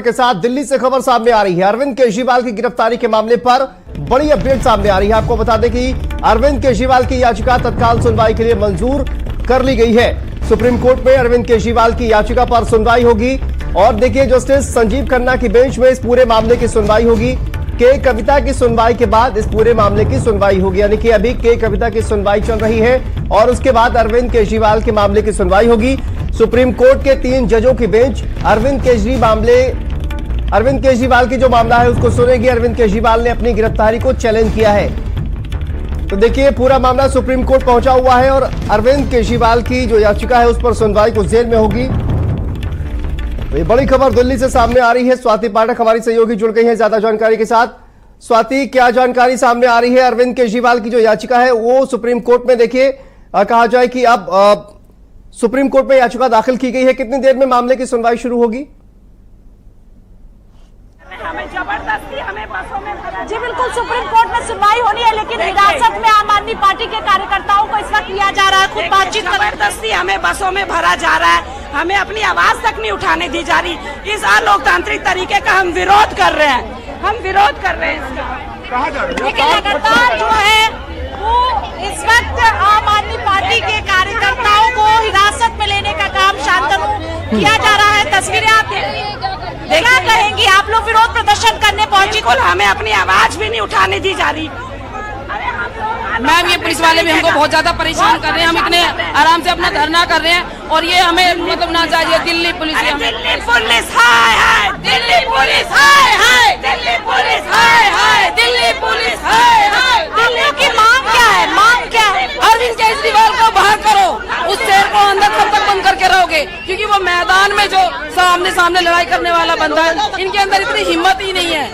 के साथ दिल्ली से खबर सामने आ रही है। अरविंद केजरीवाल की गिरफ्तारी के मामले पर बड़ी अपडेट सामने आ रही है। आपको बता दें कि अरविंद केजरीवाल की याचिका तत्काल सुनवाई के लिए मंजूर कर ली गई है। सुप्रीम कोर्ट में अरविंद केजरीवाल की याचिका पर सुनवाई होगी और देखिए जस्टिस संजीव खन्ना की बेंच में इस पूरे मामले की सुनवाई होगी। के कविता की सुनवाई के बाद इस पूरे मामले की सुनवाई होगी, यानी कि अभी के कविता की सुनवाई चल रही है और उसके बाद अरविंद केजरीवाल के मामले की सुनवाई होगी। सुप्रीम कोर्ट के 3 जजों की बेंच अरविंद केजरीवाल की जो मामला है उसको सुनेगी। अरविंद केजरीवाल ने अपनी गिरफ्तारी को चैलेंज किया है। तो देखिए पूरा मामला सुप्रीम कोर्ट पहुंचा हुआ है और अरविंद केजरीवाल की जो याचिका है उस पर सुनवाई कुछ देर में होगी। तो ये बड़ी खबर दिल्ली से सामने आ रही है। स्वाति पाठक हमारी सहयोगी जुड़ गई है ज्यादा जानकारी के साथ। स्वाति, क्या जानकारी सामने आ रही है? अरविंद केजरीवाल की जो याचिका है वो सुप्रीम कोर्ट में देखिए कहा जाए कि अब सुप्रीम कोर्ट में याचिका दाखिल की गई है। कितनी देर में मामले की सुनवाई शुरू होगी? हमें जबरदस्ती हमें बसों में जी बिल्कुल सुप्रीम कोर्ट में सुनवाई होनी है, लेकिन हिरासत में आम आदमी पार्टी के कार्यकर्ताओं को इस वक्त लिया जा रहा है। खुद बातचीत जबरदस्ती हमें बसों में भरा जा रहा है। हमें अपनी आवाज तक नहीं उठाने दी जा रही। इस अलोकतांत्रिक तरीके का हम विरोध कर रहे हैं। हम विरोध कर रहे हैं इसका। लेकिन लगातार जो है वो इस वक्त आम आदमी पार्टी के कार्यकर्ताओं को हिरासत में लेने का काम शांतनु किया जा रहा है। तस्वीरें आप क्या कहेंगी? आप लोग विरोध प्रदर्शन करने पहुंची, बिल्कुल हमें अपनी आवाज भी नहीं उठाने दी जा रही। मैम ये पुलिस वाले भी हमको बहुत ज्यादा परेशान कर रहे हैं। हम इतने आराम से अपना धरना कर रहे हैं और ये हमें मतलब ना चाहिए। दिल्ली पुलिस दिल्ली पुलिस हाय हाय, दिल्ली पुलिस हाय हाय, दिल्ली पुलिस हाय हाय, दिल्ली पुलिस हाय हाय। दिल्ली की मांग क्या है? मांग क्या है? अरविंद केजरीवाल को बाहर करो। उस शेर को अंदर कब तक बंद करके रहोगे? क्योंकि वो मैदान में जो सामने सामने लड़ाई करने वाला बंदा है, इनके अंदर इतनी हिम्मत ही नहीं है।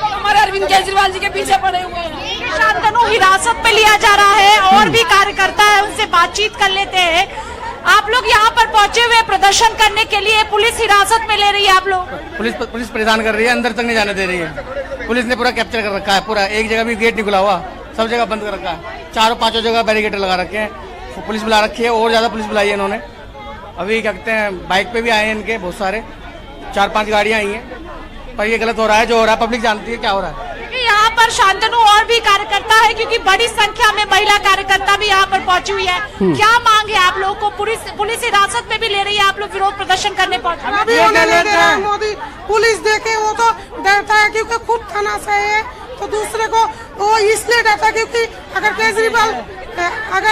हमारे अरविंद केजरीवाल जी के पीछे पड़े हुए हैं। शांतनु हिरासत में लिया जा रहा है और भी कार्यकर्ता है, उनसे बातचीत कर लेते हैं। आप लोग यहाँ पर पहुंचे हुए प्रदर्शन करने के लिए, पुलिस हिरासत में ले रही है आप लोग? पुलिस परेशान कर रही है, अंदर तक नहीं जाने दे रही है। पुलिस ने पूरा कैप्चर कर रखा है। पूरा एक जगह भी गेट नहीं खुला हुआ, सब जगह बंद कर रखा है। 4-5 जगह बैरिकेड लगा रखे हैं। पुलिस बुला रखी है और ज्यादा पुलिस बुलाई है इन्होंने। अभी क्या कहते हैं बाइक पे भी आए हैं इनके बहुत सारे, 4-5 गाड़ियां आई हैं। पर ये गलत हो रहा है जो हो रहा है। पब्लिक जानती है क्या हो रहा है। यहाँ पर शांतनु और भी कार्यकर्ता है क्योंकि बड़ी संख्या में महिला कार्यकर्ता भी यहाँ पर पहुंची हुई है। क्या मांग है आप लोगों को? पुलिस हिरासत में भी ले रही है, आप लोग विरोध प्रदर्शन करने पहुंचे। मोदी पुलिस देखे वो तो डरता है क्योंकि खुद थाना से है, तो दूसरे को वो इसलिए डरता है क्योंकि अगर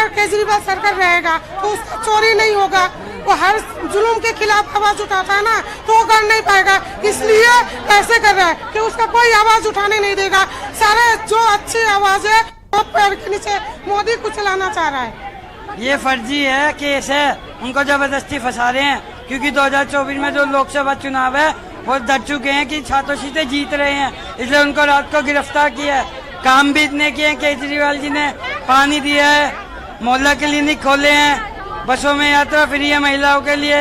केजरीवाल सरकार रहेगा तो उसका चोरी नहीं होगा। वो हर जुल्म के खिलाफ आवाज उठाता है ना, तो वो कर नहीं पाएगा। इसलिए ऐसे कर रहा है कि उसका कोई आवाज उठाने नहीं देगा। सारे जो अच्छी आवाज है वो पैर के नीचे मोदी को चलाना चाह रहा है। ये फर्जी है, केस है। उनको जबरदस्ती फंसा रहे हैं क्योंकि 2024 में जो लोकसभा चुनाव है वो डर चुके हैं कि छात्रों सीटें जीत रहे हैं, इसलिए उनको रात को गिरफ्तार किया है। काम भी इतने किए हैं। केजरीवाल जी ने पानी दिया है, मोहल्ला क्लिनिक खोले हैं, बसों में यात्रा फ्री है महिलाओं के लिए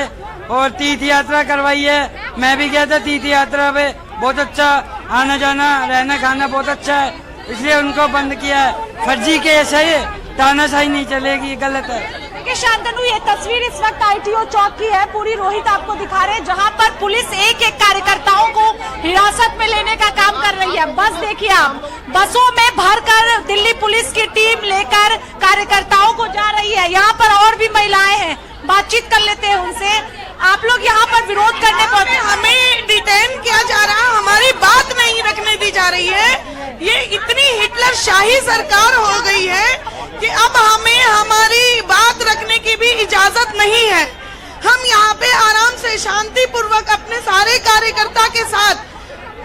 और तीर्थ यात्रा करवाई है। मैं भी गया था तीर्थ यात्रा पे, बहुत अच्छा, आना जाना रहना खाना बहुत अच्छा है, इसलिए उनको बंद किया है। फर्जी केस है ये, तानाशाही नहीं चलेगी, गलत है। शांतनु ये तस्वीर इस वक्त ITO चौक की है, पूरी रोहित आपको दिखा रहे हैं, जहां पर पुलिस एक एक कार्यकर्ताओं को हिरासत में लेने का काम कर रही है। बस देखिए आप, बसों में भरकर दिल्ली पुलिस की टीम लेकर कार्यकर्ताओं को जा रही है। यहाँ पर और भी महिलाएं हैं, बातचीत कर लेते हैं उनसे। आप लोग यहाँ पर विरोध करने पहुंचे, हमें डिटेन किया जा रहा है, हमारी बात नहीं रखने दी जा रही है। ये इतनी हिटलर शाही सरकार हो गई है कि अब हमें हमारी बात रखने की भी इजाजत नहीं है। हम यहाँ पे आराम से शांति पूर्वक अपने सारे कार्यकर्ता के साथ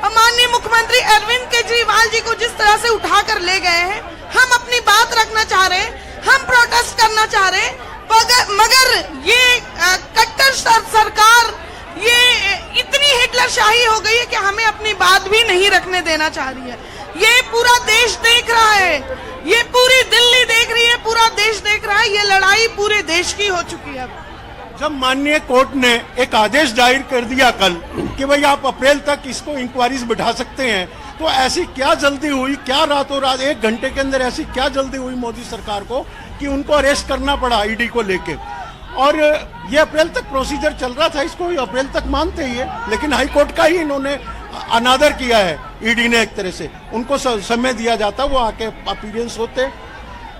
माननीय मुख्यमंत्री अरविंद केजरीवाल जी को जिस तरह से उठा कर ले गए हैं, हम अपनी बात रखना चाह रहे हैं, हम प्रोटेस्ट करना चाह रहे हैं। मगर ये कट्टर सरकार ये इतनी हिटलर शाही हो गई है कि हमें अपनी बात भी नहीं रखने देना चाह रही है। ये पूरा देश देख रहा है, ये पूरी दिल्ली देख रही है, पूरा देश देख रहा है। ये लड़ाई पूरे देश की हो चुकी है। जब माननीय कोर्ट ने एक आदेश जारी कर दिया कल कि भाई आप अप्रैल तक इसको इंक्वायरीज बिठा सकते हैं, तो ऐसी क्या जल्दी हुई, क्या रातों रात 1 घंटे के अंदर ऐसी क्या जल्दी हुई मोदी सरकार को कि उनको अरेस्ट करना पड़ा ईडी को लेके। और ये अप्रैल तक प्रोसीजर चल रहा था, इसको अप्रैल तक मानते ही है, लेकिन हाई कोर्ट का ही इन्होंने अनादर किया है। ईडी ने एक तरह से उनको समय दिया जाता, वो आके अपीयरेंस होते।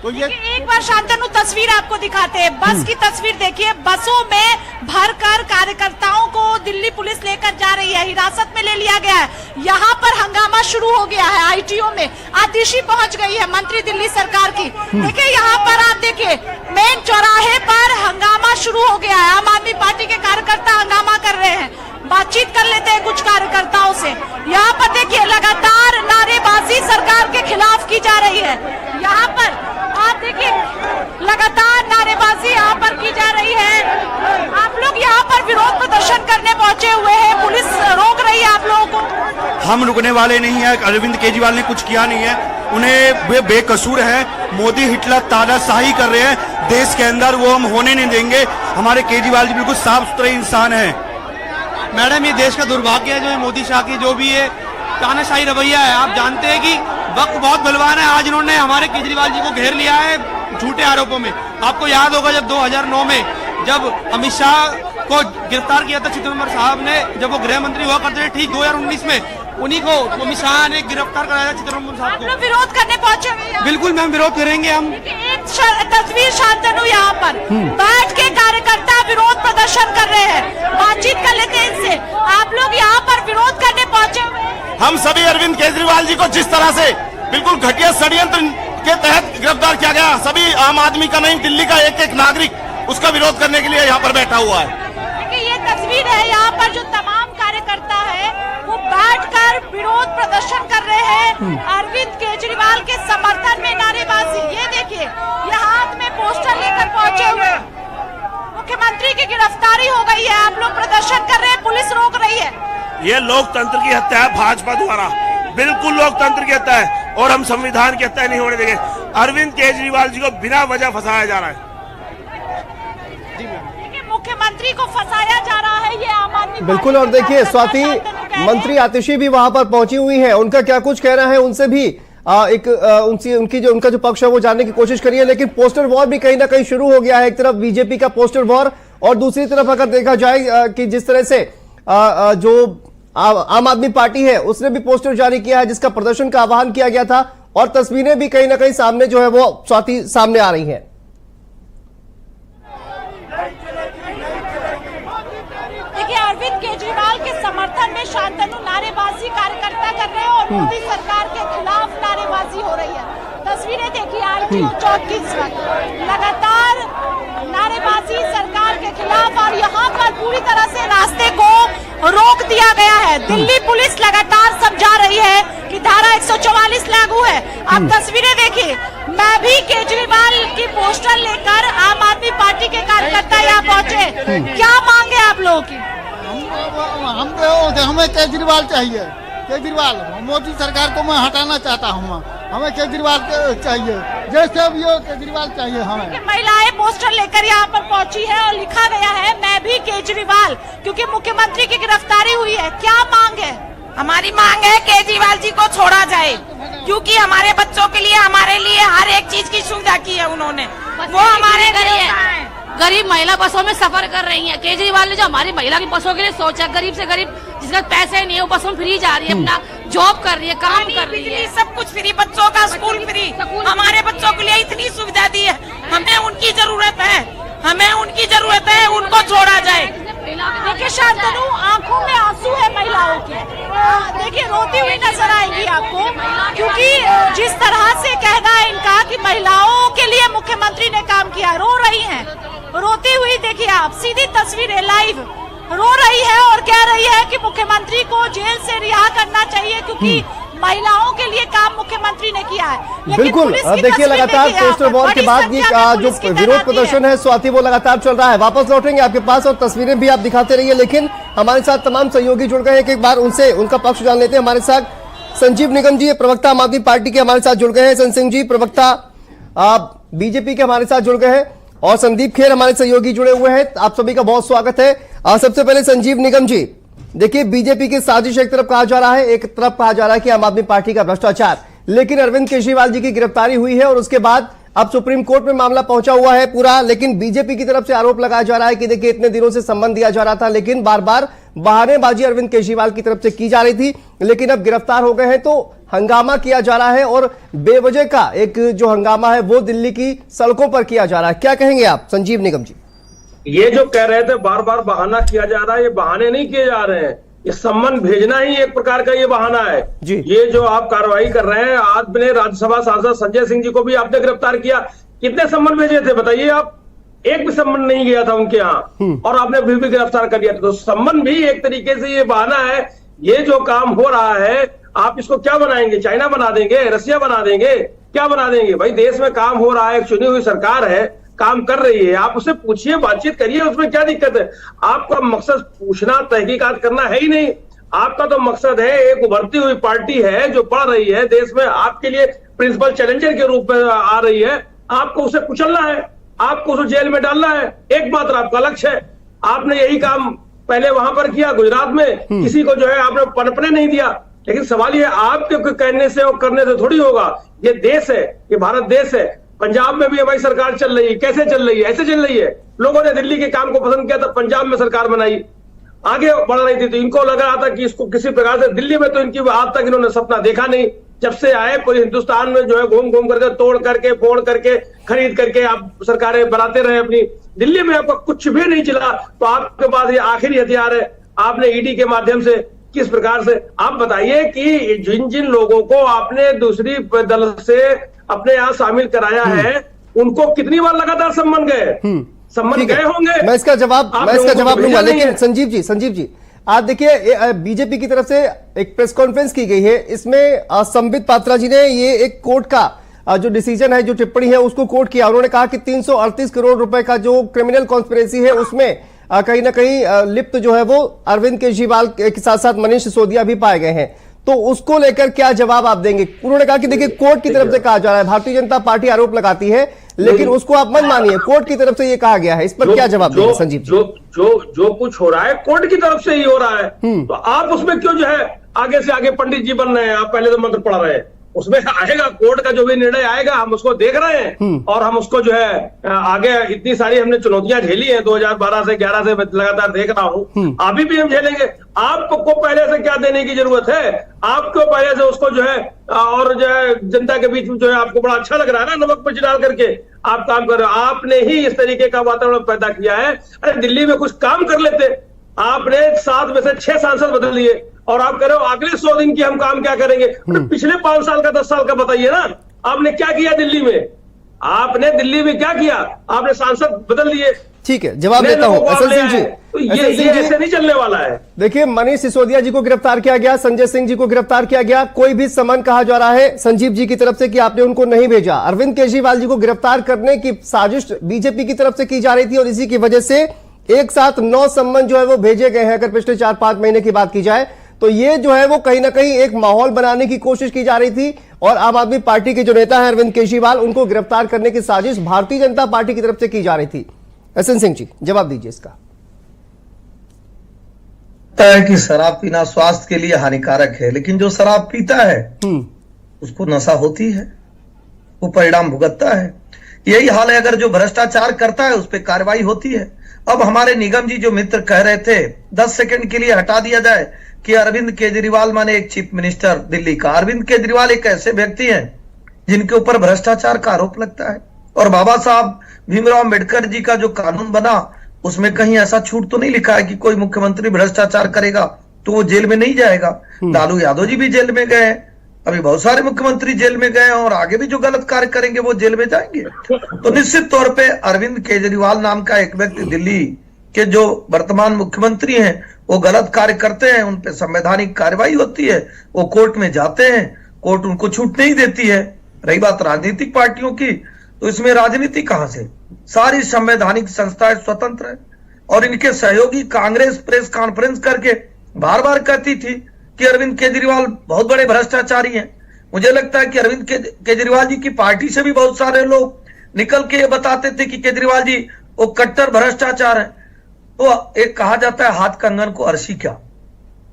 तो ये एक बार शांतनु तस्वीर आपको दिखाते हैं, बस की तस्वीर देखिए। बसों में भरकर कार्यकर्ताओं को दिल्ली पुलिस लेकर जा रही है, हिरासत में ले लिया गया है। यहाँ पर हंगामा शुरू हो गया है, आईटीओ में आतिशी पहुंच गई है मंत्री दिल्ली सरकार की। देखिए यहाँ पर आप देखिए मेन चौराहे पर हंगामा शुरू हो गया है। आम आदमी पार्टी के कार्यकर्ता हंगामा कर रहे हैं, बातचीत कर लेते हैं कुछ कार्यकर्ताओं से। यहाँ पर देखिए लगातार नारेबाजी सरकार के खिलाफ की जा रही है। यहाँ पर आप देखिए लगातार नारेबाजी यहाँ पर की जा रही है। आप लोग यहाँ पर विरोध प्रदर्शन करने पहुंचे हुए हैं, पुलिस रोक रही है आप लोगों को। हम रुकने वाले नहीं है। अरविंद केजरीवाल ने कुछ किया नहीं है, उन्हें वे बेकसूर है। मोदी हिटलर तानाशाही कर रहे हैं देश के अंदर, वो हम होने नहीं देंगे। हमारे केजरीवाल जी बिल्कुल साफ सुथरे इंसान है। मैडम ये देश का दुर्भाग्य है जो मोदी शाह की जो भी ये तानाशाही रवैया है। आप जानते हैं कि वक्त बहुत बलवान है। आज इन्होंने हमारे केजरीवाल जी को घेर लिया है झूठे आरोपों में। आपको याद होगा जब 2009 में जब अमित शाह को गिरफ्तार किया था चिदम्बरम साहब ने, जब वो गृह मंत्री हुआ करते थे, ठीक 2019 में उन्हीं को अमित शाह ने गिरफ्तार कराया था चिदम्बरम साहब को। विरोध करने पहुंचे हुए। बिल्कुल मैम विरोध करेंगे हम। एक तस्वीर शांतनु यहाँ पर बैठ के कार्यकर्ता विरोध प्रदर्शन कर रहे हैं, बातचीत कर लेते हैं इनसे। आप लोग यहाँ पर विरोध करने पहुंचे हुए। हम सभी अरविंद केजरीवाल जी को जिस तरह से बिल्कुल घटिया षड्यंत्र के तहत गिरफ्तार किया गया, सभी आम आदमी का नहीं दिल्ली का एक एक नागरिक उसका विरोध करने के लिए यहाँ पर बैठा हुआ है। ये तस्वीर है यहाँ पर जो तमाम कार्यकर्ता है वो बैठकर विरोध प्रदर्शन कर रहे हैं अरविंद केजरीवाल के समर्थन में नारेबाजी। ये देखिए ये हाथ में पोस्टर लेकर पहुंचे हुए। मुख्यमंत्री की गिरफ्तारी हो गई है, आप लोग प्रदर्शन कर रहे हैं, पुलिस रोक रही है। ये लोकतंत्र की हत्या है भाजपा द्वारा, बिल्कुल लोकतंत्र की हत्या है, और हम संविधान की हत्या नहीं होने देंगे। अरविंद केजरीवाल जी को बिना वजह फंसाया जा रहा है। मुख्यमंत्री को फंसाया जा रहा है, ये आम आदमी बिल्कुल। और देखिए स्वाति मंत्री आतिशी भी वहां पर पहुंची हुई है, उनका क्या कुछ कहना है उनसे भी उनका जो पक्ष है वो जानने की कोशिश करिए। लेकिन पोस्टर वॉर भी कहीं ना कहीं शुरू हो गया है, एक तरफ बीजेपी का पोस्टर वॉर और दूसरी तरफ अगर देखा जाए कि जिस तरह से जो आम आदमी पार्टी है उसने भी पोस्टर जारी किया है जिसका प्रदर्शन का आह्वान किया गया था, और तस्वीरें भी कहीं ना कहीं सामने जो है वो स्वाति सामने आ रही हैं। अरविंद केजरीवाल के समर्थन में शांतनु नारेबाजी कार्यकर्ता कर रहे हैं और मोदी सरकार के खिलाफ नारेबाजी हो रही है। तस्वीरें देखिए आरटीओ चौक की, लगातार नारेबाजी सरकार के खिलाफ, और यहाँ पर पूरी तरह से रास्ते को रोक दिया गया है। दिल्ली पुलिस लगातार समझा रही है कि धारा 144 लागू है। आप तस्वीरें देखिए, मैं भी केजरीवाल की पोस्टर लेकर आम आदमी पार्टी के कार्यकर्ता यहाँ पहुंचे। क्या मांगे आप लोगों की? हमें केजरीवाल चाहिए, केजरीवाल। मोदी सरकार को मैं हटाना चाहता हूँ, हमें केजरीवाल चाहिए, जैसे भी हो केजरीवाल चाहिए हमें। महिलाएं पोस्टर लेकर यहाँ पर पहुंची है और लिखा गया है मैं भी केजरीवाल, क्योंकि मुख्यमंत्री की गिरफ्तारी हुई है। क्या मांग है? हमारी मांग है केजरीवाल जी को छोड़ा जाए, क्योंकि हमारे बच्चों के लिए, हमारे लिए हर एक चीज की सुविधा की है उन्होंने। वो हमारे गरीब महिला बसों में सफर कर रही है। केजरीवाल ने जो हमारी महिला की बसों के लिए सोचा, गरीब से गरीब जिसका पैसे नहीं है वो बसों में फ्री जा रही है, अपना जॉब कर रही है, काम कर रही है, सब कुछ फ्री, बच्चों का स्कूल फ्री। हमारे बच्चों के लिए इतनी सुविधा दी है, हमें उनकी जरूरत है, हमें उनकी जरूरत है, उनको छोड़ा जाए। देखिए शांतनु आंखों में आंसू है महिलाओं के, देखिए रोती हुई नजर आएगी आपको, क्योंकि जिस तरह से कहना है इनका कि महिलाओं के लिए मुख्यमंत्री ने काम किया, रो रही हैं, रोती हुई देखिए आप, सीधी तस्वीरें लाइव, रो रही है और कह रही है कि मुख्यमंत्री को जेल से रिहा करना चाहिए, क्योंकि महिलाओं के लिए काम मुख्यमंत्री ने किया है। बिल्कुल। देखिए लगातार पोस्टर वॉर के बाद ये जो विरोध प्रदर्शन है स्वाति वो लगातार चल रहा है। वापस लौटेंगे आपके पास और तस्वीरें भी आप दिखाते रहिए, लेकिन हमारे साथ तमाम सहयोगी जुड़ गए हैं, एक बार उनसे उनका पक्ष जान लेते हैं। हमारे साथ संजीव निगम जी प्रवक्ता आम आदमी पार्टी के हमारे साथ जुड़ गए हैं, सन सिंह जी प्रवक्ता बीजेपी के हमारे साथ जुड़ गए हैं, और संदीप खेर हमारे सहयोगी जुड़े हुए हैं। आप सभी का बहुत स्वागत है। सबसे पहले संजीव निगम जी, देखिए बीजेपी की साजिश एक तरफ कहा जा रहा है, एक तरफ कहा जा रहा है कि आम आदमी पार्टी का भ्रष्टाचार, लेकिन अरविंद केजरीवाल जी की गिरफ्तारी हुई है और उसके बाद अब सुप्रीम कोर्ट में मामला पहुंचा हुआ है पूरा, लेकिन बीजेपी की तरफ से आरोप लगाया जा रहा है कि देखिए इतने दिनों से सम्मन दिया जा रहा था, लेकिन बार बार बहानेबाजी अरविंद केजरीवाल की तरफ से की जा रही थी, लेकिन अब गिरफ्तार हो गए हैं तो हंगामा किया जा रहा है और बेवजह का एक जो हंगामा है वो दिल्ली की सड़कों पर किया जा रहा है। क्या कहेंगे आप संजीव निगम जी? ये जो कह रहे थे बार बार बहाना किया जा रहा है, ये बहाने नहीं किए जा रहे हैं, ये सम्मन भेजना ही एक प्रकार का ये बहाना है जी। ये जो आप कार्रवाई कर रहे हैं, आपने राज्यसभा सांसद संजय सिंह जी को भी आपने गिरफ्तार किया, कितने सम्मन भेजे थे बताइए आप? एक भी सम्मन नहीं गया था उनके यहाँ और आपने फिर भी गिरफ्तार कर दिया। तो सम्मन भी एक तरीके से ये बहाना है। ये जो काम हो रहा है आप इसको क्या बनाएंगे? चाइना बना देंगे, रसिया बना देंगे, क्या बना देंगे? भाई देश में काम हो रहा है, एक चुनी हुई सरकार है, काम कर रही है, आप उससे पूछिए, बातचीत करिए, उसमें क्या दिक्कत है? आपका मकसद पूछना तहकीकात करना है ही नहीं। आपका तो मकसद है, एक उभरती हुई पार्टी है जो बढ़ रही है देश में, आपके लिए प्रिंसिपल चैलेंजर के रूप में आ रही है, आपको उसे कुचलना है, आपको उसे जेल में डालना है, एकमात्र आपका लक्ष्य है। आपने यही काम पहले वहां पर किया गुजरात में, किसी को जो है आपने पनपने नहीं दिया। लेकिन सवाल ये आपके कहने से और करने से थोड़ी होगा। ये देश है, ये भारत देश है। पंजाब में भी हमारी सरकार चल रही है, कैसे चल रही है? ऐसे चल रही है। लोगों ने दिल्ली के काम को पसंद किया था, पंजाब में सरकार बनाई, आगे बढ़ रही थी, तो इनको लग रहा था कि इसको किसी प्रकार से दिल्ली में, तो इनकी आज तक इन्होंने सपना देखा नहीं। जब से आए पूरे हिंदुस्तान में जो है घूम घूम करके, तोड़ करके, फोड़ करके, खरीद करके आप सरकारें बनाते रहे अपनी। दिल्ली में आपका कुछ भी नहीं चला, तो आपके पास ये आखिरी हथियार है। आपने ईडी के माध्यम से किस प्रकार से, आप बताइए कि जिन जिन लोगों को आपने दूसरी दल से अपने यहाँ शामिल कराया है, उनको कितनी बार लगातार सम्मन गए? सम्मन गए होंगे। मैं इसका जवाब लूंगा, लेकिन संजीव जी आज देखिए बीजेपी की तरफ से एक प्रेस कॉन्फ्रेंस की गई है, इसमें संबित पात्रा जी ने ये एक कोर्ट का जो डिसीजन है, जो टिप्पणी है उसको कोर्ट किया। उन्होंने कहा कि 338 करोड़ रुपए का जो क्रिमिनल कॉन्स्पिरेसी है उसमें कहीं ना कहीं लिप्त जो है वो अरविंद केजरीवाल के साथ साथ मनीष सिसोदिया भी पाए गए हैं। तो उसको लेकर क्या जवाब आप देंगे? उन्होंने कहा कि देखिए कोर्ट की तरफ से कहा जा रहा है, भारतीय जनता पार्टी आरोप लगाती है, लेकिन उसको आप मत मानिए, कोर्ट की तरफ से ये कहा गया है। इस पर क्या जवाब देंगे संजीव जी? जो कुछ हो रहा है कोर्ट की तरफ से ही हो रहा है, तो आप उसमें क्यों जो है आगे से आगे पंडित जी बन रहे हैं? आप पहले तो मंत्र पढ़ रहे हैं, उसमें आएगा कोर्ट का जो भी निर्णय आएगा, हम उसको देख रहे हैं और हम उसको जो है आगे इतनी सारी हमने चुनौतियां झेली हैं 2012 से 11 से लगातार देख रहा हूं, अभी भी हम झेलेंगे। आपको पहले से क्या देने की जरूरत है? आपको पहले से उसको जो है और जो है जनता के बीच में जो है आपको बड़ा अच्छा लग रहा है ना नमक मिर्च डाल करके आप काम कर रहे हो। आपने ही इस तरीके का वातावरण पैदा किया है। अरे दिल्ली में कुछ काम कर लेते, आपने 7 में से 6 सांसद बदल दिए और आप कह रहे हो अगले 100 दिन की हम काम क्या करेंगे? पिछले 5 साल का 10 साल का बताइए ना, आपने क्या किया दिल्ली में? आपने दिल्ली में क्या किया? आपने सांसद बदल दिए। ठीक है, जवाब देता हूं एसएल सिंह जी। तो ये ऐसे नहीं चलने वाला है। देखिए मनीष सिसोदिया जी को गिरफ्तार किया गया, संजय सिंह जी को गिरफ्तार किया गया, कोई भी समन कहा जा रहा है संजीव जी की तरफ से कि आपने उनको नहीं भेजा। अरविंद केजरीवाल जी को गिरफ्तार करने की साजिश बीजेपी की तरफ से की जा रही थी और इसी की वजह से एक साथ 9 सम्मन जो है वो भेजे गए हैं। अगर पिछले 4-5 महीने की बात की जाए तो ये जो है वो कहीं ना कहीं एक माहौल बनाने की कोशिश की जा रही थी और आम आदमी पार्टी के जो नेता है अरविंद केजरीवाल, उनको गिरफ्तार करने की साजिश भारतीय जनता पार्टी की तरफ से की जा रही थी। एसएन सिंह जी जवाब दीजिए इसका। है कि शराब पीना स्वास्थ्य के लिए हानिकारक है, लेकिन जो शराब पीता है उसको नशा होती है, वो परिणाम भुगतता है। यही हाल है अगर जो भ्रष्टाचार करता है उस पर कार्रवाई होती है। अब हमारे निगम जी जो मित्र कह रहे थे 10 सेकंड के लिए हटा दिया जाए कि अरविंद केजरीवाल माने एक चीफ मिनिस्टर दिल्ली का, अरविंद केजरीवाल एक ऐसे व्यक्ति हैं जिनके ऊपर भ्रष्टाचार का आरोप लगता है और बाबा साहब भीमराव अंबेडकर जी का जो कानून बना उसमें कहीं ऐसा छूट तो नहीं लिखा है कि कोई मुख्यमंत्री भ्रष्टाचार करेगा तो वो जेल में नहीं जाएगा। लालू यादव जी भी जेल में गए, अभी बहुत सारे मुख्यमंत्री जेल में गए और आगे भी जो गलत कार्य करेंगे वो जेल में जाएंगे। तो निश्चित तौर पे अरविंद केजरीवाल नाम का एक व्यक्ति दिल्ली के जो वर्तमान मुख्यमंत्री हैं वो गलत कार्य करते हैं, उन पे संवैधानिक कार्रवाई होती है, वो कोर्ट में जाते हैं, कोर्ट उनको छूट नहीं देती है। रही बात राजनीतिक पार्टियों की, तो इसमें राजनीति कहां से? सारी संवैधानिक संस्थाएं स्वतंत्र है और इनके सहयोगी कांग्रेस प्रेस कॉन्फ्रेंस करके बार बार कहती थी कि अरविंद केजरीवाल बहुत बड़े भ्रष्टाचारी हैं। मुझे लगता है कि अरविंद केजरीवाल जी की पार्टी से भी बहुत सारे लोग निकल के ये बताते थे कि केजरीवाल जी वो कट्टर भ्रष्टाचार है। तो एक कहा जाता है हाथ कंगन को अर्शी क्या,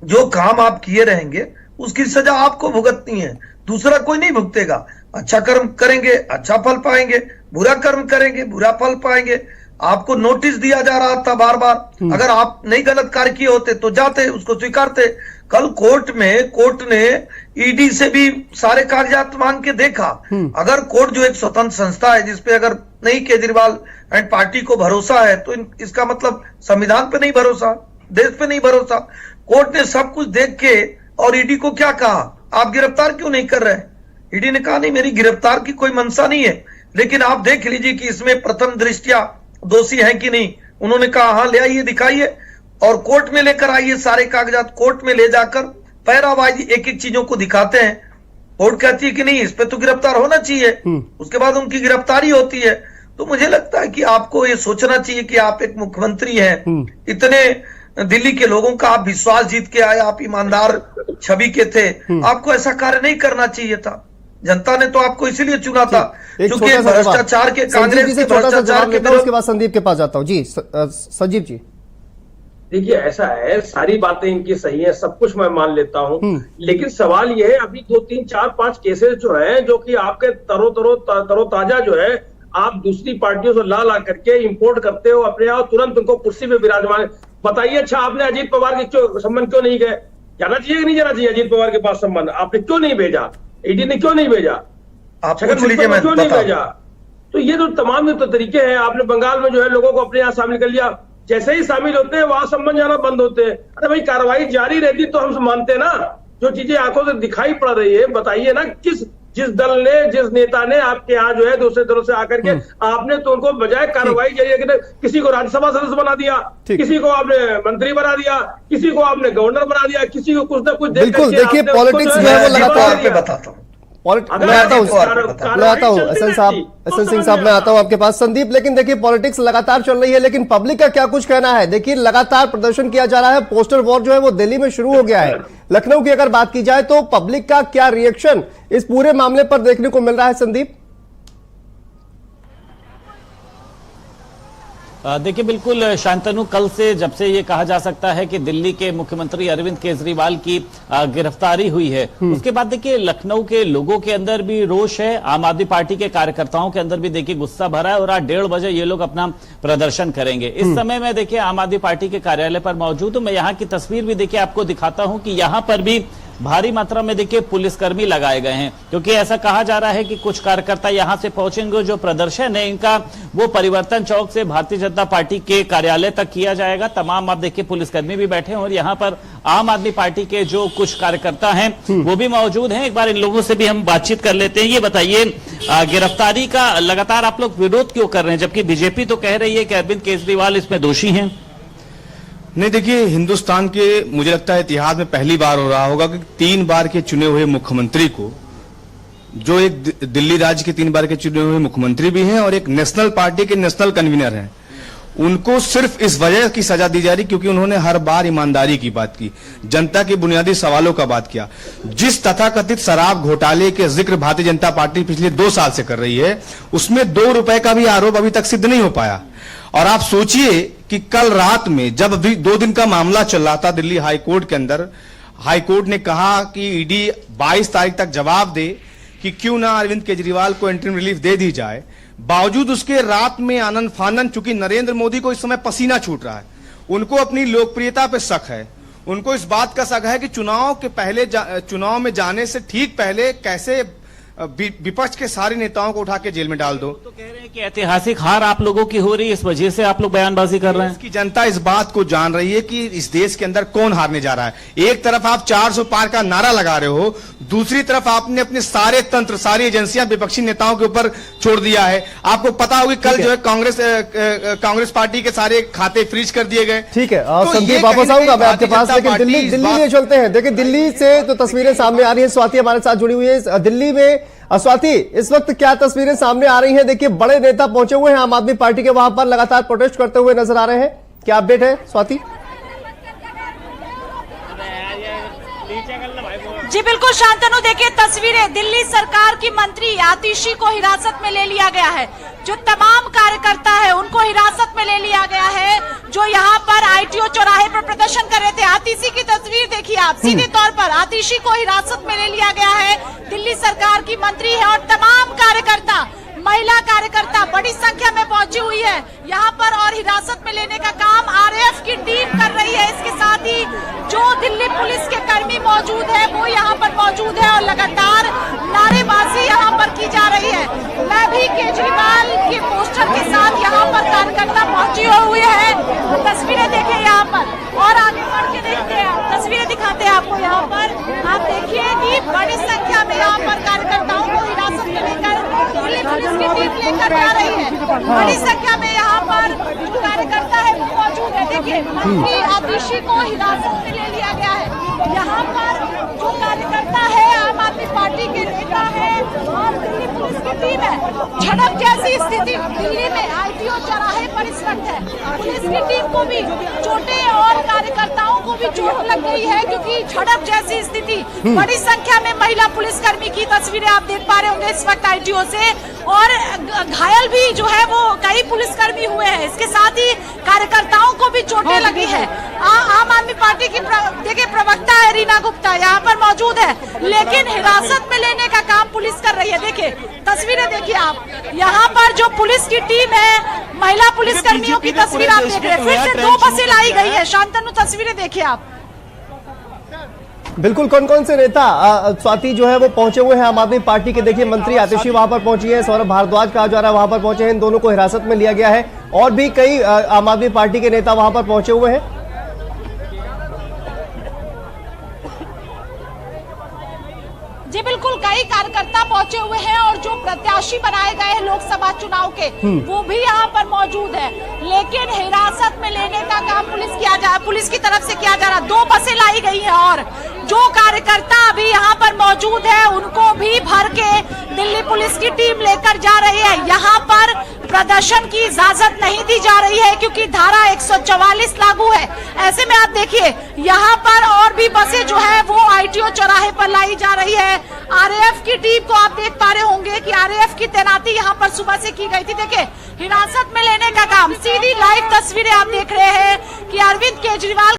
जो काम आप किए रहेंगे उसकी सजा आपको भुगतनी है, दूसरा कोई नहीं भुगतेगा। अच्छा कर्म करेंगे अच्छा फल पाएंगे, बुरा कर्म करेंगे बुरा फल पाएंगे। आपको नोटिस दिया जा रहा था बार बार, अगर आप नहीं गलत कार्य किए होते तो जाते, उसको स्वीकारते। कल कोर्ट ने ईडी से भी सारे कागजात मांग के देखा। अगर कोर्ट जो एक स्वतंत्र संस्था है जिसपे अगर नहीं केजरीवाल एंड पार्टी को भरोसा है तो इसका मतलब संविधान पे नहीं भरोसा, देश पे नहीं भरोसा। कोर्ट ने सब कुछ देख के और ईडी को क्या कहा, आप गिरफ्तार क्यों नहीं कर रहे? ईडी ने कहा नहीं मेरी गिरफ्तार की कोई मंशा नहीं है, लेकिन आप देख लीजिए कि इसमें प्रथम दृष्टया दोषी है कि नहीं। उन्होंने कहा हाँ ले आइए दिखाइए और कोर्ट में लेकर आइए सारे कागजात। कोर्ट में ले जाकर पैराबाजी एक एक चीजों को दिखाते हैं। कोर्ट कहती है कि नहीं इस पे तो गिरफ्तार होना चाहिए, उसके बाद उनकी गिरफ्तारी होती है। तो मुझे लगता है कि आपको ये सोचना चाहिए कि आप एक मुख्यमंत्री हैं, इतने दिल्ली के लोगों का आप विश्वास जीत के आए, आप ईमानदार छवि के थे, आपको ऐसा कार्य नहीं करना चाहिए था। जनता ने तो आपको इसीलिए चुना था क्योंकि भ्रष्टाचार के कांग्रेस के भ्रष्टाचार के विरोध। उसके बाद संदीप के पास जाता हूं जी। संजीव जी देखिए ऐसा है, सारी बातें इनकी सही है, सब कुछ मैं मान लेता हूं, लेकिन सवाल यह है अभी 2, 3, 4, 5 केसेस जो है जो कि आपके तरोताजा जो है आप दूसरी पार्टियों से ला करके इंपोर्ट करते हो अपने यहाँ, तुरंत उनको कुर्सी पे विराजमान। बताइए अच्छा आपने अजीत पवार के संबंध क्यों नहीं गए? जाना चाहिए कि नहीं जाना चाहिए अजीत पवार के पास संबंध? आपने क्यों नहीं भेजा? ईडी ने क्यों नहीं भेजा? आप पूछ लीजिए, मैं क्यों नहीं भेजा? तो ये तो तमाम तो तरीके हैं। आपने बंगाल में जो है लोगों को अपने यहाँ शामिल कर लिया, जैसे ही शामिल होते हैं वहां संबंध जाना बंद होते हैं। अरे भाई कार्रवाई जारी रहती तो हम मानते ना, जो चीजें आंखों से दिखाई पड़ रही है। बताइए ना जिस दल ने जिस नेता ने आपके यहाँ जो है दूसरे दलों से आकर के आपने तो उनको बजाय कार्रवाई जारी किसी को राज्यसभा सदस्य बना दिया, किसी को आपने मंत्री बना दिया, किसी को आपने गवर्नर बना दिया, किसी को कुछ ना कुछ। बिल्कुल देखिए पॉलिटिक्स जो है वो लगातार बताता हूँ। मैं आता हूँ एसएन सिंह साहब, मैं आता हूँ आपके पास संदीप। लेकिन देखिए पॉलिटिक्स लगातार चल रही है, लेकिन पब्लिक का क्या कुछ कहना है? देखिए लगातार प्रदर्शन किया जा रहा है, पोस्टर वॉर जो है वो दिल्ली में शुरू हो गया है। लखनऊ की अगर बात की जाए तो पब्लिक का क्या रिएक्शन इस पूरे मामले पर देखने को मिल रहा है संदीप? देखिए बिल्कुल शांतनु, कल से जब से ये कहा जा सकता है कि दिल्ली के मुख्यमंत्री अरविंद केजरीवाल की गिरफ्तारी हुई है, उसके बाद देखिए लखनऊ के लोगों के अंदर भी रोष है, आम आदमी पार्टी के कार्यकर्ताओं के अंदर भी देखिए गुस्सा भरा है और आज 1:30 बजे ये लोग अपना प्रदर्शन करेंगे। इस समय में देखिए आम आदमी पार्टी के कार्यालय पर मौजूद हूं। मैं यहाँ की तस्वीर भी देखिए आपको दिखाता हूं कि यहाँ पर भी भारी मात्रा में देखिए पुलिसकर्मी लगाए गए हैं, क्योंकि ऐसा कहा जा रहा है कि कुछ कार्यकर्ता यहां से पहुंचेंगे। जो प्रदर्शन है इनका वो परिवर्तन चौक से भारतीय जनता पार्टी के कार्यालय तक किया जाएगा। तमाम आप देखिए पुलिसकर्मी भी बैठे हैं और यहाँ पर आम आदमी पार्टी के जो कुछ कार्यकर्ता हैं वो भी मौजूद हैं। एक बार इन लोगों से भी हम बातचीत कर लेते हैं। ये बताइए गिरफ्तारी का लगातार आप लोग विरोध क्यों कर रहे हैं, जबकि बीजेपी तो कह रही है कि अरविंद केजरीवाल इसमें दोषी हैं? नहीं देखिए, हिंदुस्तान के मुझे लगता है इतिहास में पहली बार हो रहा होगा कि 3 बार के चुने हुए मुख्यमंत्री को, जो एक दिल्ली राज्य के 3 बार के चुने हुए मुख्यमंत्री भी हैं और एक नेशनल पार्टी के नेशनल कन्वीनर हैं, उनको सिर्फ इस वजह की सजा दी जा रही क्योंकि उन्होंने हर बार ईमानदारी की बात की, जनता के बुनियादी सवालों का बात किया। जिस तथाकथित शराब घोटाले के जिक्र भारतीय जनता पार्टी पिछले 2 साल से कर रही है, उसमें 2 रुपए का भी आरोप अभी तक सिद्ध नहीं हो पाया। और आप सोचिए कि कल रात में जब अभी 2 दिन का मामला चल रहा था दिल्ली हाईकोर्ट के अंदर, हाईकोर्ट ने कहा कि ईडी 22 तारीख तक जवाब दे कि क्यों ना अरविंद केजरीवाल को इंटरिम रिलीफ दे दी जाए। बावजूद उसके रात में आनंद फानंद, चूंकि नरेंद्र मोदी को इस समय पसीना छूट रहा है, उनको अपनी लोकप्रियता पे शक है, उनको इस बात का शक है कि चुनाव में जाने से ठीक पहले कैसे विपक्ष के सारे नेताओं को उठा के जेल में डाल दो। तो कह रहे हैं कि ऐतिहासिक हार आप लोगों की हो रही है, इस वजह से आप लोग बयानबाजी कर रहे हैं। इसकी जनता इस बात को जान रही है कि इस देश के अंदर कौन हारने जा रहा है। एक तरफ आप 400 पार का नारा लगा रहे हो, दूसरी तरफ आपने अपने सारे तंत्र, सारी एजेंसियां विपक्षी नेताओं के ऊपर छोड़ दिया है। आपको पता होगी कल जो है कांग्रेस पार्टी के सारे खाते फ्रीज कर दिए गए। ठीक है, संदीप वापस आऊंगा मैं आपके पास, लेकिन दिल्ली में चलते हैं। देखिए दिल्ली से तो तस्वीरें सामने आ रही है, स्वाति हमारे साथ जुड़ी हुई है दिल्ली में। स्वाति, इस वक्त क्या तस्वीरें सामने आ रही हैं? देखिए बड़े नेता पहुंचे हुए हैं आम आदमी पार्टी के, वहां पर लगातार प्रोटेस्ट करते हुए नजर आ रहे हैं। क्या अपडेट है स्वाति? जी बिल्कुल शांतनु, देखिए तस्वीरें, दिल्ली सरकार की मंत्री आतिशी को हिरासत में ले लिया गया है। जो तमाम कार्यकर्ता है उनको हिरासत में ले लिया गया है, जो यहाँ पर आईटीओ चौराहे पर प्रदर्शन कर रहे थे। आतिशी की तस्वीर देखिए आप, सीधे तौर पर आतिशी को हिरासत में ले लिया गया है। दिल्ली सरकार की मंत्री है और तमाम कार्यकर्ता, महिला कार्यकर्ता बड़ी संख्या में पहुंची हुई है यहाँ पर और हिरासत में लेने का काम आरएएफ की टीम कर रही है। इसके साथ ही जो दिल्ली पुलिस के कर्मी मौजूद है वो यहाँ पर मौजूद है और लगातार नारेबाजी यहाँ पर की जा रही है। मैं भी केजरीवाल के पोस्टर के साथ यहाँ पर कार्यकर्ता पहुंची हुई है। तस्वीरें देखें यहाँ पर और आगे बढ़ के देखते हैं, तस्वीरें दिखाते हैं आपको। यहाँ पर आप देखिए कि बड़ी संख्या में यहाँ पर कार्यकर्ताओं को हिरासत में लेकर दिल्ली पुलिस की टीम लेकर जा रही है। बड़ी संख्या में यहाँ पर जो कार्यकर्ता है वो मौजूद है। देखिए मंत्री आतिशी को हिरासत में ले लिया गया है। यहाँ पर जो कार्यकर्ता है आम आदमी पार्टी के नेता है और दिल्ली पुलिस की टीम है। झड़प जैसी स्थिति दिल्ली में आईटीओ चौराहे पर इस वक्त है। पुलिस की टीम को भी चोटें और कार्यकर्ताओं को भी चोट लग गई है क्योंकि झड़प जैसी स्थिति। बड़ी संख्या में महिला पुलिसकर्मी की तस्वीरें आप देख पा रहे होंगे इस वक्त आईटीओ से, और घायल भी जो है वो कई पुलिसकर्मी हुए हैं। इसके साथ ही कार्यकर्ताओं को भी चोटें लगी है। आम आदमी पार्टी की देखिए प्रवक्ता है रीना गुप्ता यहाँ पर मौजूद है, लेकिन हिरासत में लेने का काम पुलिस कर रही है। देखिए तस्वीरें देखिए आप, यहाँ पर जो पुलिस की टीम है, महिला पुलिसकर्मियों की तस्वीर आप देख रहे हैं। फिर से 2 बसें लाई गई है। शांतनु तस्वीरें देखिए आप। बिल्कुल, कौन कौन से नेता स्वाति जो है वो पहुंचे हुए हैं आम आदमी पार्टी के? देखिए मंत्री आतिशी वहां पर पहुंची है, सौरभ भारद्वाज कहा जा रहा है वहां पर पहुंचे हैं, इन दोनों को हिरासत में लिया गया है और भी कई आम आदमी पार्टी के नेता वहां पर पहुंचे हुए हैं। जी बिल्कुल, कई कार्यकर्ता पहुंचे हुए हैं और जो प्रत्याशी बनाए गए हैं लोकसभा चुनाव के वो भी यहाँ पर मौजूद है, लेकिन हिरासत में लेने का काम पुलिस की तरफ से किया जा रहा है। 2 बसें लाई गई हैं और जो कार्यकर्ता अभी यहाँ पर मौजूद है उनको भी भर के दिल्ली पुलिस की टीम लेकर जा रही है। यहाँ पर प्रदर्शन की इजाजत नहीं दी जा रही है क्योंकि धारा 144 लागू है। ऐसे में आप देखिए यहाँ पर और भी बसें जो है वो आईटीओ चौराहे पर लाई जा रही है। आरएएफ की टीम को आप देख पा रहे होंगे कि आरएएफ की तैनाती यहाँ पर सुबह से की गई थी। देखिए हिरासत में लेने का काम, सीधी लाइव तस्वीरें आप देख रहे हैं कि अरविंद केजरीवाल